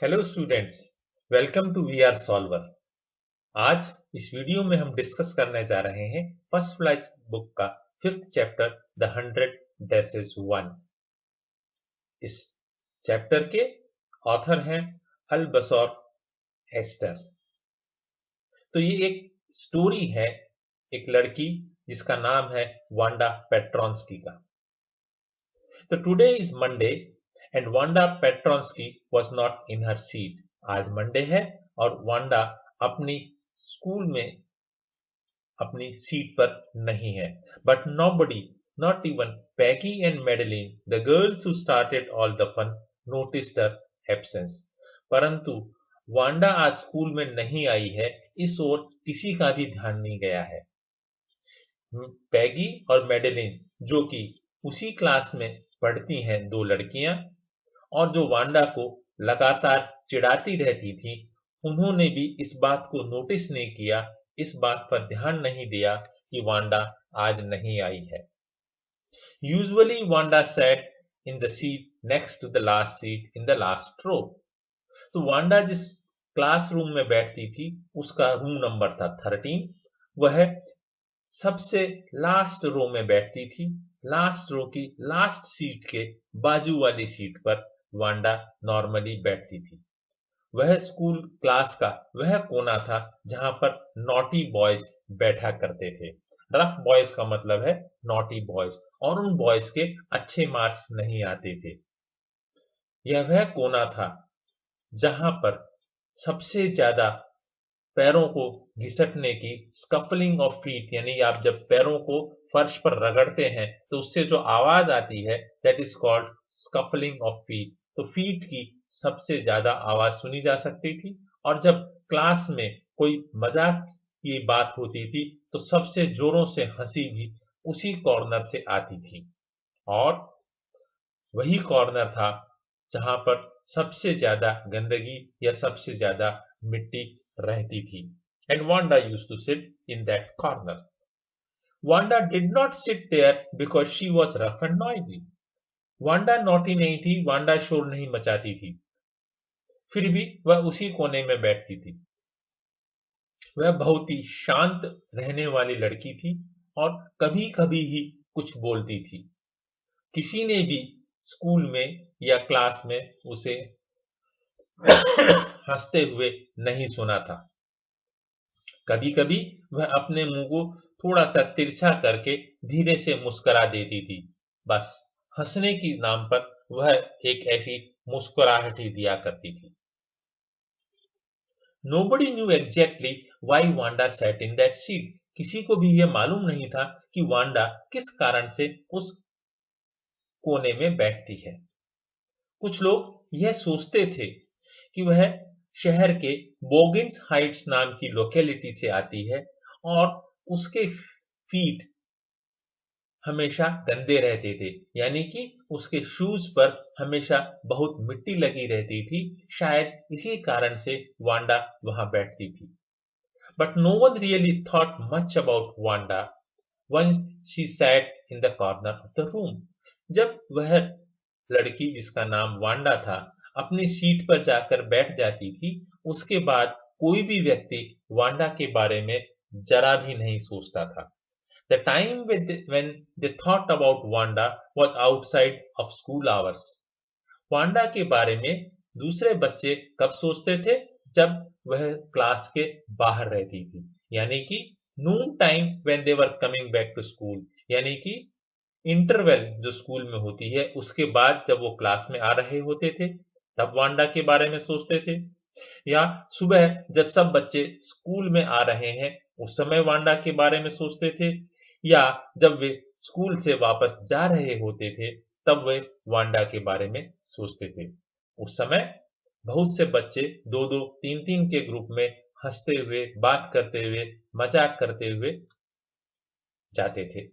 Hello students, welcome to VR solver. आज इस video में हम डिस्कस करने जा रहे हैं फर्स्ट फ्लाइज बुक का 5th चैप्टर द 100 डेसेस 1। इस चैप्टर के ऑथर हैं अल्बसोर एस्टर। तो ये एक स्टोरी है एक लड़की जिसका नाम है वांडा पेट्रोंस्की का। तो today is Monday and Wanda Petronski was not in her seat. आज मंडे है और वांडा अपनी स्कूल में अपनी सीट पर नहीं है। But nobody, not even Peggy and Madeline, the girls who started all the fun, noticed her absence. परंतु वांडा आज स्कूल में नहीं आई है, इस ओर किसी का भी ध्यान नहीं गया है। पैगी और मेडेलिन, जो कि उसी क्लास में पढ़ती हैं, दो लड़कियां, और जो वांडा को लगातार चिढ़ाती रहती थी, उन्होंने भी इस बात को नोटिस नहीं किया, इस बात पर ध्यान नहीं दिया कि वांडा आज नहीं आई है। Usually Wanda sat in the seat next to the last seat in the last row. तो वांडा जिस क्लासरूम में बैठती थी उसका रूम नंबर था 13। वह सबसे लास्ट रो में बैठती थी। लास्ट रो की लास्ट सीट के बाजू वाली सीट पर वांडा नॉर्मली बैठती थी। वह स्कूल क्लास का वह कोना था जहां पर नॉटी बॉयज बैठा करते थे। रफ बॉयज का मतलब है नॉटी बॉयज, और उन बॉयज के अच्छे मार्क्स नहीं आते थे। यह वह कोना था जहां पर सबसे ज्यादा पैरों को घिसटने की, स्कफलिंग ऑफ फीट, यानी आप जब पैरों को फर्श पर रगड़ते हैं तो उससे जो आवाज आती है, that is called scuffling of feet. तो फीट की सबसे ज्यादा आवाज सुनी जा सकती थी, और जब क्लास में कोई मजाक की बात होती थी तो सबसे जोरों से हंसी भी उसी कॉर्नर से आती थी। और वही कॉर्नर था जहां पर सबसे ज्यादा गंदगी या सबसे ज्यादा मिट्टी रहती थी। And Wanda used to sit in that corner. Wanda did not sit there because she was rough and noisy. Wanda naughty नहीं थी, वांडा शोर नहीं मचाती थी, फिर भी वह उसी कोने में बैठती थी। वह बहुत ही शांत रहने वाली लड़की थी और कभी कभी ही कुछ बोलती थी। किसी ने भी स्कूल में या क्लास में उसे हंसते हुए नहीं सुना था। कभी कभी वह अपने मुंह को थोड़ा सा तिरछा करके धीरे से मुस्कुरा देती थी। बस हंसने के नाम पर वह एक ऐसी मुस्कुराहट ही दिया करती थी। Nobody knew exactly why Wanda sat in that seat. किसी को भी यह मालूम नहीं था कि वांडा किस कारण से उस कोने में बैठती है। कुछ लोग यह सोचते थे कि वह शहर के बोगिन्स हाइट्स नाम की लोकेलिटी से आती है और उसके फीट हमेशा गंदे रहते थे, यानी कि उसके शूज पर हमेशा बहुत मिट्टी लगी रहती थी। शायद इसी कारण से वांडा वहां बैठती थी। But no one really thought much about Wanda when she sat in the corner of the room. जब वह लड़की जिसका नाम वांडा था अपनी सीट पर जाकर बैठ जाती थी, उसके बाद कोई भी व्यक्ति वांडा के बारे में जरा भी नहीं सोचता था। The time when they thought about Wanda was outside of school hours. Wanda के बारे में दूसरे बच्चे कब सोचते थे? जब वह क्लास के बाहर रहती थी, यानी कि नून time when they were coming back to school, यानी कि इंटरवल जो स्कूल में होती है उसके बाद जब वो क्लास में आ रहे होते थे तब वांडा के बारे में सोचते थे, या सुबह जब सब बच्चे स्कूल में आ रहे हैं उस समय वांडा के बारे में सोचते थे, या जब वे स्कूल से वापस जा रहे होते थे तब वे वांडा के बारे में सोचते थे। उस समय बहुत से बच्चे दो दो तीन तीन के ग्रुप में हंसते हुए, बात करते हुए, मजाक करते हुए जाते थे।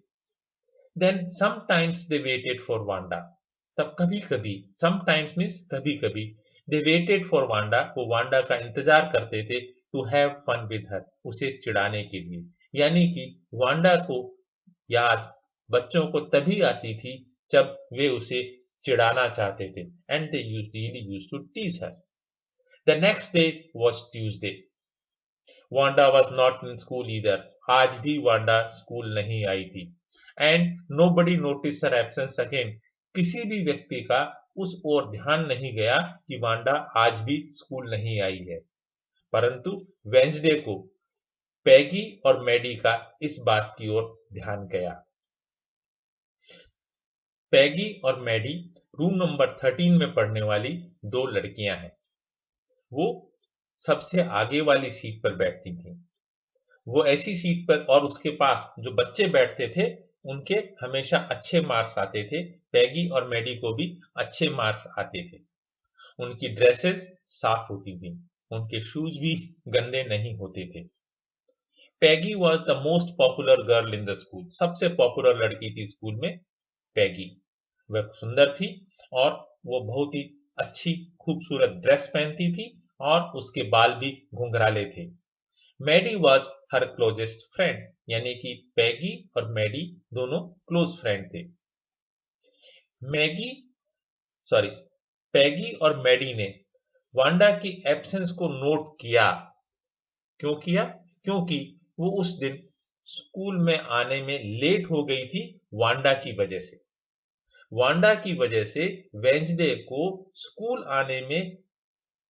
Then sometimes they waited for Wanda. तब कभी कभी, sometimes means कभी कभी, they waited for Wanda, वो वांडा का इंतजार करते थे, to have fun with her, उसे चिढ़ाने के लिए। यानी कि वांडा को याद बच्चों को तभी आती थी जब वे उसे चिढ़ाना चाहते थे, and they really used to tease her. The next day was Tuesday. Wanda was not in school either. आज भी वांडा स्कूल नहीं आई थी. And nobody noticed her absence again. किसी भी व्यक्ति का उस ओर ध्यान नहीं गया कि वांडा आज भी स्कूल नहीं आई है. परंतु वेंसडे को पैगी और मैडी का इस बात की ओर ध्यान गया. पैगी और मैडी रूम नंबर 13 में पढ़ने वाली दो लड़कियां हैं. वो सबसे आगे वाली सीट पर बैठती थी. वो ऐसी सीट पर और उसके पास जो बच्चे बैठते थे उनके हमेशा अच्छे मार्क्स आते थे. पैगी और मैडी को भी अच्छे मार्क्स आते थे. उनकी ड्रेसेस साफ होती थी. उनके शूज भी गंदे नहीं होते थे. Peggy was the most popular girl in the school. सबसे पॉपुलर लड़की थी स्कूल में पैगी. वह सुंदर थी और वो बहुत ही अच्छी खूबसूरत ड्रेस पहनती थी और उसके बाल भी घुंघराले थे. Maddie was her closest friend. यानी कि पैगी और मैडी दोनों क्लोज फ्रेंड थे. पैगी और मैडी ने वांडा की एब्सेंस को नोट किया. क्यों किया? क्योंकि वो उस दिन स्कूल में आने में लेट हो गई थी वांडा की वजह से. वांडा की वजह से वेंसडे को स्कूल आने में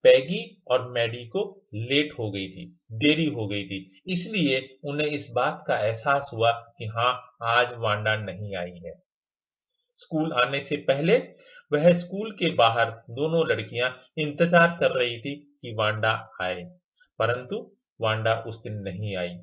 पैगी और मैडी को लेट हो गई थी, देरी हो गई थी. इसलिए उन्हें इस बात का एहसास हुआ कि हाँ, आज वांडा नहीं आई है. स्कूल आने से पहले वह स्कूल के बाहर दोनों लड़कियां इंतजार कर रही थी कि वांडा आए, परंतु वांडा उस दिन नहीं आई.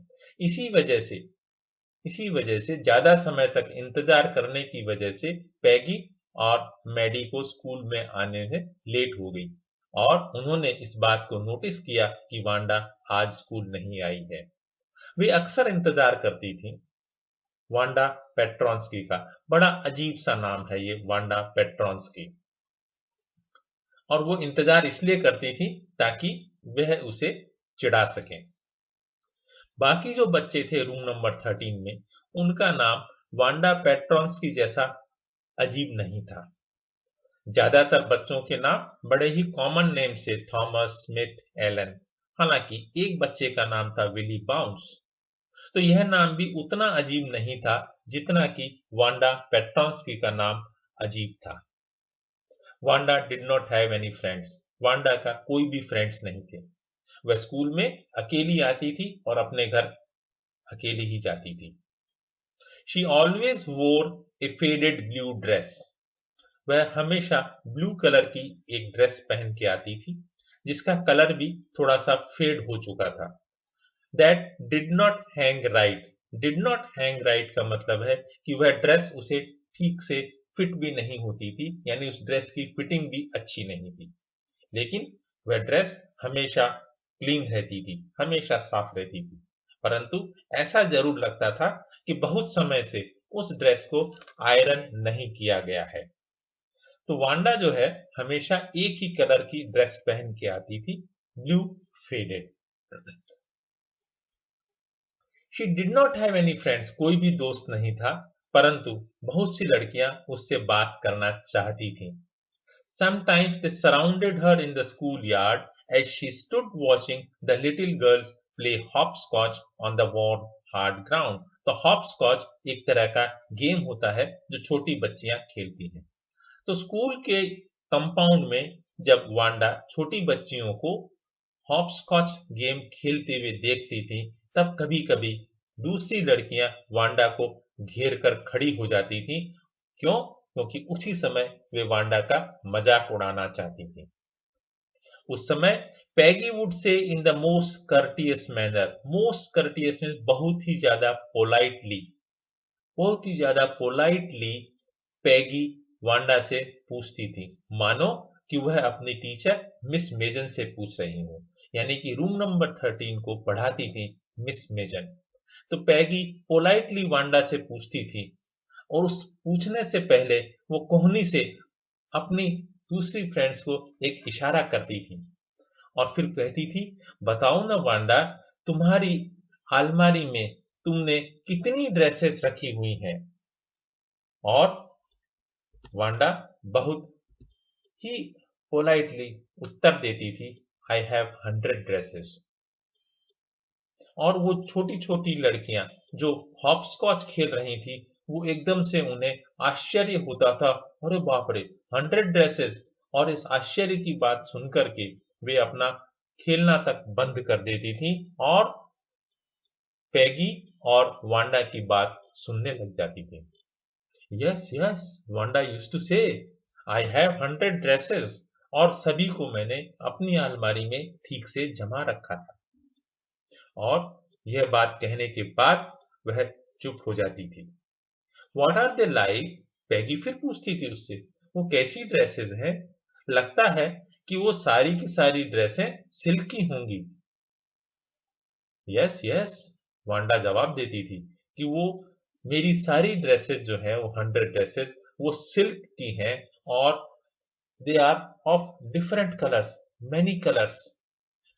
इसी वजह से ज्यादा समय तक इंतजार करने की वजह से पैगी और मैडी को स्कूल में आने में लेट हो गई और उन्होंने इस बात को नोटिस किया कि वांडा आज स्कूल नहीं आई है. वे अक्सर इंतजार करती थी. वांडा पेट्रोंस्की का बड़ा अजीब सा नाम है ये, वांडा पेट्रोंस्की. और वो इंतजार इसलिए करती थी ताकि वह उसे चिढ़ा सके. बाकी जो बच्चे थे रूम नंबर 13 में, उनका नाम वांडा पेट्रोंस्की जैसा अजीब नहीं था. ज्यादातर बच्चों के नाम बड़े ही कॉमन नेम से, थॉमस, स्मिथ, एलन. हालांकि एक बच्चे का नाम था विली बाउंस. तो यह नाम भी उतना अजीब नहीं था जितना कि वांडा पेट्रोंस्की का नाम अजीब था. Wanda did not have any friends. Wanda का कोई भी फ्रेंड्स नहीं थे. वह स्कूल में अकेली आती थी और अपने घर अकेली ही जाती थी. शी ऑलवेज वोर ए फेडेड ब्लू ड्रेस. वह हमेशा ब्लू कलर की एक ड्रेस पहन के आती थी जिसका कलर भी थोड़ा सा फेड हो चुका था. That did not hang right. Did not hang right का मतलब है कि वह ड्रेस उसे ठीक से फिट भी नहीं होती थी, यानी उस ड्रेस की फिटिंग भी अच्छी नहीं थी. लेकिन वह ड्रेस हमेशा क्लीन रहती थी, हमेशा साफ रहती थी. परंतु ऐसा जरूर लगता था कि बहुत समय से उस ड्रेस को आयरन नहीं किया गया है. तो वांडा जो है हमेशा एक ही कलर की ड्रेस पहन के आती थी, blue faded. She did not have any friends. कोई भी दोस्त नहीं था, परंतु बहुत सी लड़कियां उससे बात करना चाहती थी. Sometimes they surrounded her in the schoolyard as she stood watching the little girls play hopscotch on the warm, hard ground. तो hopscotch एक तरह का गेम होता है जो छोटी बच्चियां खेलती हैं. तो स्कूल के कंपाउंड में जब वांडा छोटी बच्चियों को हॉपस्कॉच गेम खेलते हुए देखती थी, तब कभी कभी दूसरी लड़कियां वांडा को घेर कर खड़ी हो जाती थी. क्यों? क्योंकि उसी समय वे वांडा का मजाक उड़ाना चाहती थी. उस समय Peggy would say in the most courteous manner. Most courteous means बहुत ही ज्यादा पोलाइटली पैगी वांडा से पूछती थी, मानो कि वह अपनी टीचर मिस मेजन से पूछ रही हो. यानी कि रूम नंबर 13 को पढ़ाती थी मिस मेजन. तो पैगी पोलाइटली वांडा से पूछती थी और उस पूछने से पहले वो कोहनी से अपनी दूसरी फ्रेंड्स को एक इशारा करती थी और फिर कहती थी, बताओ ना वांडा, तुम्हारी अलमारी में तुमने कितनी ड्रेसेस रखी हुई हैं? और वांडा बहुत ही पोलाइटली उत्तर देती थी, I have 100 dresses. और वो छोटी छोटी लड़कियां जो हॉपस्कॉच खेल रही थी, वो एकदम से उन्हें आश्चर्य होता था, अरे बाप रे, 100 ड्रेसेस। और इस आश्चर्य की बात सुनकर के वे अपना खेलना तक बंद कर देती थी और पैगी और वांडा की बात सुनने लग जाती थी। Yes yes, Wanda used to say, I have 100 dresses, और सभी को मैंने अपनी अलमारी में ठीक से जमा रखा था। और यह बात कहने के बाद वह चुप हो जाती थी। What are they like? Peggy फिर पूछती थी उससे, वो कैसी ड्रेसेस हैं? लगता है कि वो सारी की सारी ड्रेसें सिल्क की होंगी। यस यस, वांडा जवाब देती थी कि वो मेरी सारी ड्रेसेस जो है, वो 100 ड्रेसेस, वो सिल्क की हैं और they are of different colours, many colours.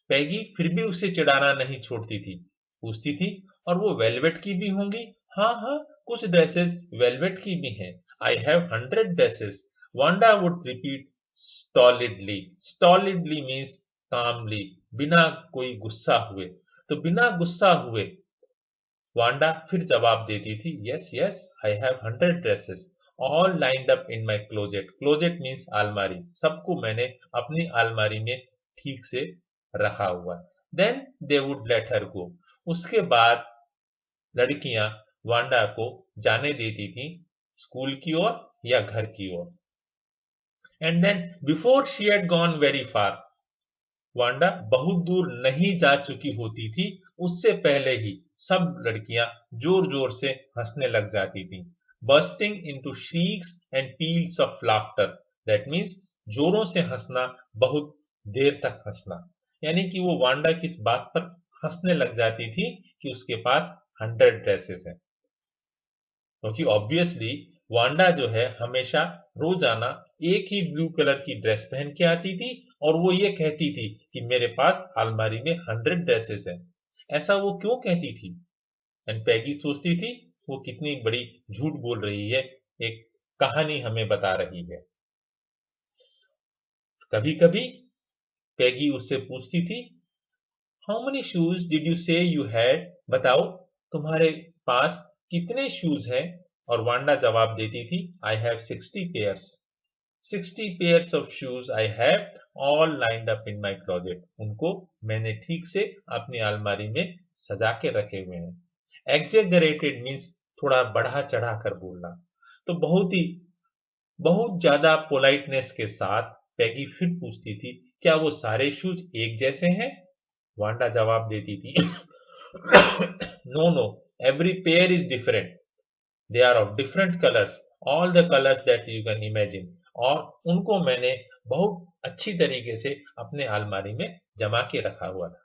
Peggy फिर भी उसे चिढ़ाना नहीं छोड़ती थी, पूछती थी, और वो वेलवेट की भी होंगी? हाँ हाँ, कुछ ड्रेसेस वेलवेट की भी हैं। I have 100 dresses, Wanda would repeat stolidly. Stolidly means calmly, बिना कोई गुस्सा हुए। तो बिना गुस्सा हुए वांडा फिर जवाब देती थी, yes yes, I have 100 dresses, all lined up in my closet. Closet means अलमारी, सबको मैंने अपनी अलमारी में ठीक से रखा हुआ। Then they would let her go. उसके बाद लड़कियां वांडा को जाने देती थी स्कूल की ओर या घर की ओर। And then before she had gone very far, Wanda बहुत दूर नहीं जा चुकी होती थी, उससे पहले ही सब लड़कियां जोर जोर से हंसने लग जाती थी। Bursting into श्रीक्स and peels of laughter, that means जोरों से हंसना, बहुत देर तक हंसना। यानी कि वो वांडा की इस बात पर हंसने लग जाती थी कि उसके पास 100 ड्रेसेस हैं, क्योंकि ऑब्वियसली वांडा जो है हमेशा रोजाना एक ही ब्लू कलर की ड्रेस पहन के आती थी और वो ये कहती थी कि मेरे पास अलमारी में 100 ड्रेसेस हैं। ऐसा वो क्यों कहती थी? एंड पैगी सोचती थी वो कितनी बड़ी झूठ बोल रही है, एक कहानी हमें बता रही है। कभी कभी पैगी उससे पूछती थी, how many shoes did you से यू हैड? बताओ तुम्हारे पास कितने शूज हैं? और वांडा जवाब देती थी, I have 60 pairs. 60 pairs of shoes I have, all lined up in my closet. उनको मैंने ठीक से अपनी अलमारी में सजा के रखे हुए हैं। एग्जेगरेटेड मीन्स थोड़ा बढ़ा चढ़ा कर बोलना। तो बहुत ज्यादा पोलाइटनेस के साथ पैगी फिर पूछती थी, क्या वो सारे शूज एक जैसे हैं? वांडा जवाब देती थी, no no, every pair is different, they are of different colours, all the colours that you can imagine. और उनको मैंने बहुत अच्छी तरीके से अपने अलमारी में जमा के रखा हुआ था।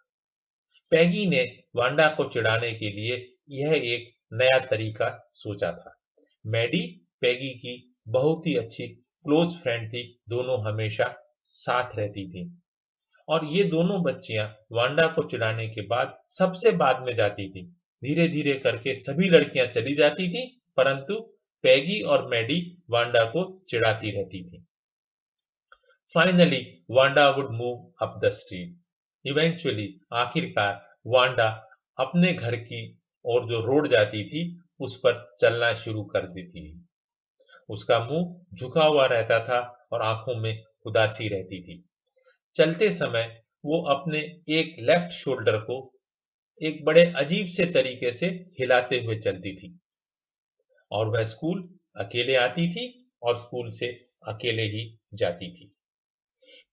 पैगी ने वांडा को चिढ़ाने के लिए यह एक नया तरीका सोचा था। मैडी पैगी की बहुत ही अच्छी क्लोज फ्रेंड थी, दोनों हमेशा साथ रहती थी। और ये दोनों बच्चियां वांडा को चिढ़ाने के बाद सबसे बाद में जाती थी। धीरे धीरे करके सभी लड़कियां चली जाती थी, परंतु पैगी और मैडी वांडा को चिढ़ाती रहती थी। Finally Wanda would move up the street. Eventually, आखिरकार वांडा अपने घर की ओर जो रोड जाती थी उस पर चलना शुरू कर देती थी। उसका मुंह झुका हुआ रहता था और आंखों में उदासी रहती थी। चलते समय वो अपने एक लेफ्ट शोल्डर को एक बड़े अजीब से तरीके से हिलाते हुए चलती थी। और वह स्कूल अकेले आती थी और स्कूल से अकेले ही जाती थी।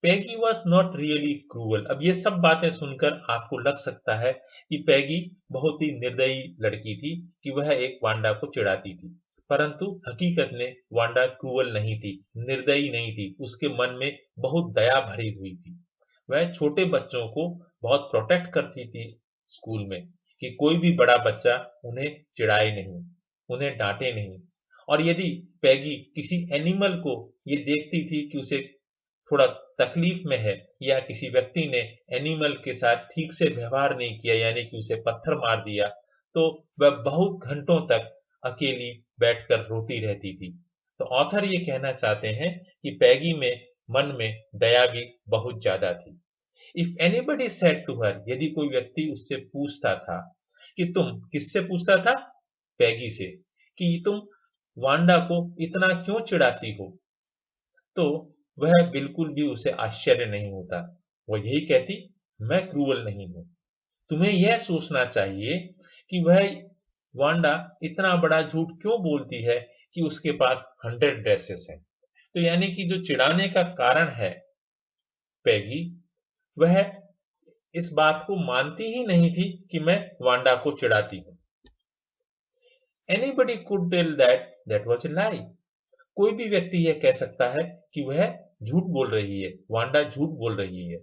पैगी वॉज नॉट रियली क्रूअल। अब ये सब बातें सुनकर आपको लग सकता है कि पैगी बहुत ही निर्दयी लड़की थी, कि वह एक वांडा को चिढ़ाती थी, परंतु हकीकत में वांडा क्रूअल नहीं थी, निर्दयी नहीं थी। उसके मन में बहुत दया भरी हुई थी। वह छोटे बच्चों को बहुत प्रोटेक्ट करती थी स्कूल में, कि कोई भी बड़ा बच्चा उन्हें चिढ़ाए नहीं, उन्हें डांटे नहीं। और यदि पैगी किसी एनिमल को ये देखती थी कि उसे थोड़ा तकलीफ में है, या किसी व्यक्ति ने एनिमल के साथ ठीक से व्यवहार नहीं किया, यानी कि उसे पत्थर मार दिया, तो वह बहुत घंटों तक अकेली बैठकर रोती रहती थी। तो ऑथर ये कहना चाहते हैं कि पैगी में मन में दया भी बहुत ज्यादा थी। If anybody said to her, यदि कोई व्यक्ति उससे पूछता था कि तुम, किससे पूछता था? पैगी से, कि तुम वांडा को इतना क्यों चिढ़ाती हो, तो वह बिल्कुल भी उसे आश्चर्य नहीं होता। वह यही कहती, मैं क्रूअल नहीं हूं। तुम्हें यह सोचना चाहिए कि वह वांडा इतना बड़ा झूठ क्यों बोलती है कि उसके पास 100 ड्रेसेस हैं। तो यानी कि जो चिढ़ाने का कारण है पैगी, वह इस बात को मानती ही नहीं थी कि मैं वांडा को चिढ़ाती हूं। Anybody could tell that was a lie. कोई भी व्यक्ति यह कह सकता है कि वह झूठ बोल रही है, वांडा झूठ बोल रही है।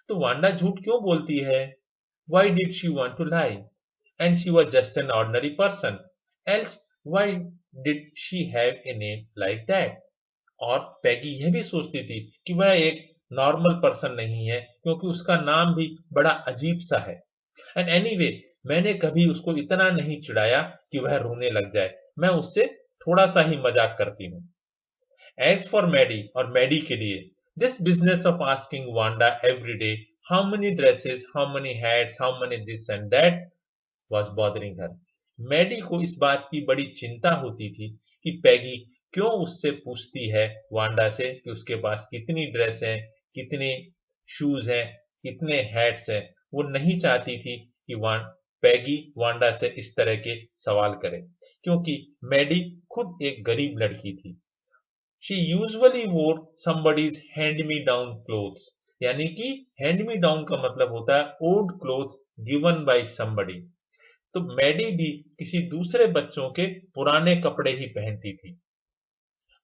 तो वांडा झूठ क्यों बोलती है? Why did she want to lie? And she was just an ordinary person. Else, why did she have a name like that? और पैगी यह भी सोचती थी कि वह एक नॉर्मल पर्सन नहीं है, क्योंकि उसका नाम भी बड़ा अजीब सा है। एंड एनीवे, मैंने कभी उसको इतना नहीं चिढ़ाया कि वह रोने लग जाए। मैं उससे थोड़ा सा ही मजाक करती हूँ। एज फॉर मैडी, और मैडी के लिए, this business of asking Wanda every day how many dresses, how many hats, how many this and that was bothering her. Maddie को इस बात की बड़ी चिंता होती थी कि पैगी क्यों उससे पूछती है, वांडा से, कि उसके पास कितनी ड्रेस है, कितने शूज हैं, कितने हैट्स हैं। वो नहीं चाहती थी कि पैगी वांडा से इस तरह के सवाल करे, क्योंकि मैडी खुद एक गरीब लड़की थी। She usually wore somebody's hand-me-down clothes, यानी कि hand-me-down का मतलब होता है old clothes given by somebody। तो मैडी भी किसी दूसरे बच्चों के पुराने कपड़े ही पहनती थी,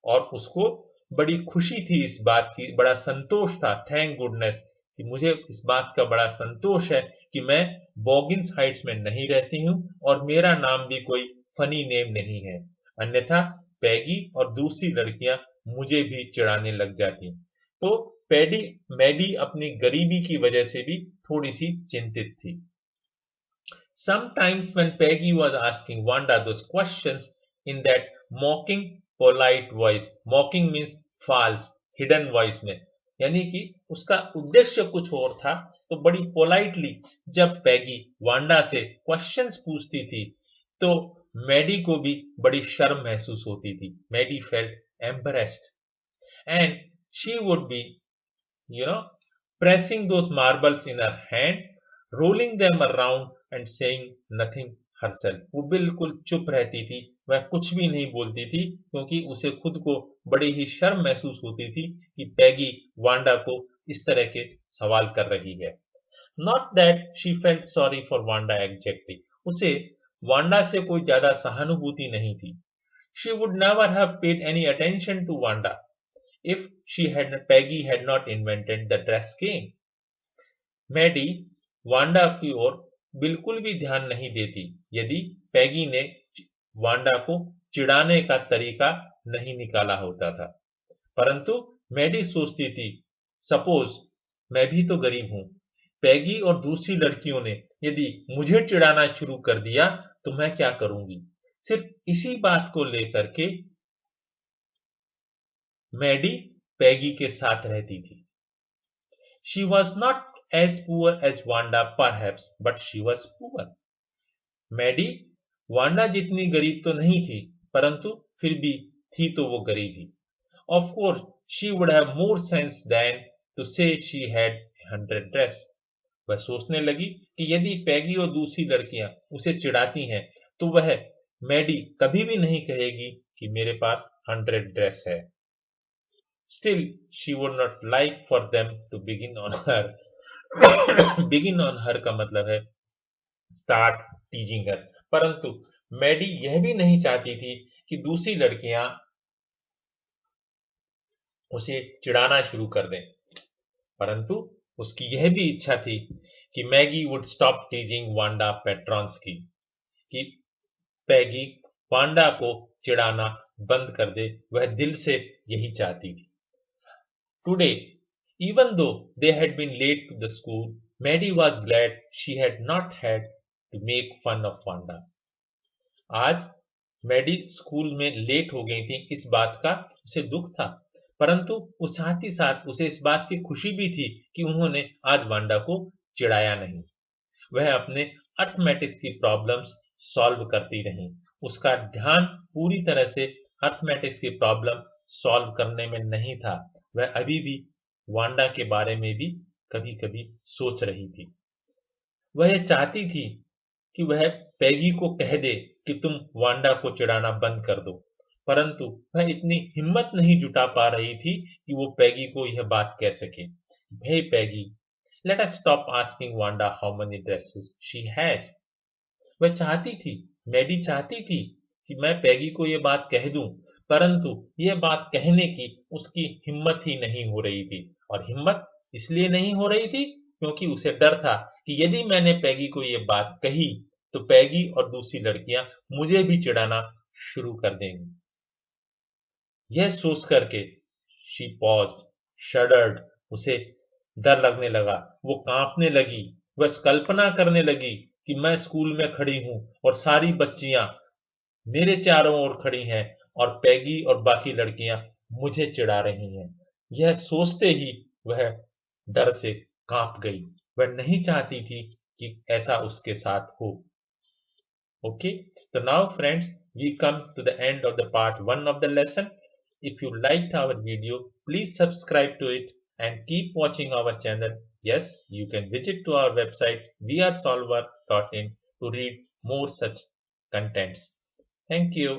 और उसको बड़ी खुशी थी इस बात की, बड़ा संतोष था, थैंक गुडनेस, कि मुझे इस बात का बड़ा संतोष है कि मैं बॉगिंस हाइट्स में नहीं रहती हूँ और मेरा नाम भी कोई फनी नेम नहीं है, अन्यथा पैगी और दूसरी लड़कियां मुझे भी चिढ़ाने लग जाती। तो मैडी अपनी गरीबी की वजह से भी थोड़ी सी चिंतित थी। Sometimes when Peggy was asking Wanda those questions in that mocking, polite voice, mocking means false, hidden voice में, यानी कि उसका उद्देश्य कुछ और था, तो बड़ी पोलाइटली जब पैगी वांडा से क्वेश्चंस पूछती थी, तो मैडी को भी बड़ी शर्म महसूस होती थी। Maddie felt embarrassed and she would be pressing those marbles in her hand, rolling them around and saying nothing herself। वो बिल्कुल चुप रहती थी, वह कुछ भी नहीं बोलती थी, क्योंकि उसे खुद को बड़ी ही शर्म महसूस होती थी कि पैगी वांडा को इस तरह के सवाल कर रही है। Not that she felt sorry for Wanda exactly, उसे वांडा से कोई ज्यादा सहानुभूति नहीं थी। She would never have paid any attention to Wanda if Peggy had not invented the dress game। Maddie Wanda की ओर बिल्कुल भी ध्यान नहीं देती यदि पैगी ने वांडा को चिढ़ाने का तरीका नहीं निकाला होता था। परंतु मैडी सोचती थी, सपोज मैं भी तो गरीब हूं, पैगी और दूसरी लड़कियों ने यदि मुझे चिढ़ाना शुरू कर दिया तो मैं क्या करूंगी। सिर्फ इसी बात को लेकर के मैडी पैगी के साथ रहती थी। She was not as poor as Wanda perhaps, but she was poor। Maddie Wanda जितनी गरीब तो नहीं थी, परंतु फिर भी थी तो वो गरीब ही। Of course, she would have more sense than to say she had 100 dress। वह सोचने लगी कि यदि पैगी और दूसरी लड़कियां उसे चिढ़ाती हैं, तो वह मैडी कभी भी नहीं कहेगी कि मेरे पास 100 ड्रेस है। Still, she would not like for them to begin on her। begin on her का मतलब है start teasing her। परंतु मैडी यह भी नहीं चाहती थी कि दूसरी लड़कियां उसे चिढ़ाना शुरू कर दें, परंतु उसकी यह भी इच्छा थी कि Maggie would stop teasing Wanda Petronski, कि पैगी वांडा को चिढ़ाना बंद कर दे। वह दिल से यही चाहती थी। Today, even though they had been late to the school, Maddie was glad she had not had to make fun of Wanda। आज मैडी स्कूल में लेट हो गई थी, इस बात का उसे दुख था, परंतु उस साथ ही साथ उसे इस बात की खुशी भी थी कि उन्होंने आज वांडा को चिढ़ाया नहीं। वह अपने अर्थमेटिक्स की प्रॉब्लम्स सॉल्व करती रही। उसका ध्यान पूरी तरह से अर्थमेटिक्स की प्रॉब्लम सॉल्व करने में नहीं था। वह अभी भी वांडा के बारे में भी कभी कभी सोच रही थी। वह ये चाहती थी कि वह पैगी को कह दे कि तुम वांडा को चिढ़ाना बंद कर दो, परंतु वह इतनी हिम्मत नहीं जुटा पा रही थी कि वो पैगी को यह बात कह सके। Hey Peggy, let us stop asking Wanda how many dresses she has. वह चाहती थी, मैडी चाहती थी कि मैं पैगी को यह बात कह दूं, परंतु यह बात कहने की उसकी हिम्मत ही नहीं हो रही थी। और हिम्मत इसलिए नहीं हो रही थी क्योंकि उसे डर था कि यदि मैंने पैगी को यह बात कही तो पैगी और दूसरी लड़कियां मुझे भी चिढ़ाना शुरू कर देंगी। यह सोच करके शी पॉज्ड, शडर्ड, उसे डर लगने लगा, वो कांपने लगी। वह कल्पना करने लगी कि मैं स्कूल में खड़ी हूं और सारी बच्चियां मेरे चारों ओर खड़ी हैं और पैगी और बाकी लड़कियां मुझे चिढ़ा रही हैं। यह सोचते ही वह डर से कांप गई। वह नहीं चाहती थी कि ऐसा उसके साथ हो। Okay, so now friends, we come to the end of the part 1 of the lesson. If you liked our video, please subscribe to it and keep watching our channel. Yes, you can visit to our website vrsolver.in to read more such contents. Thank you.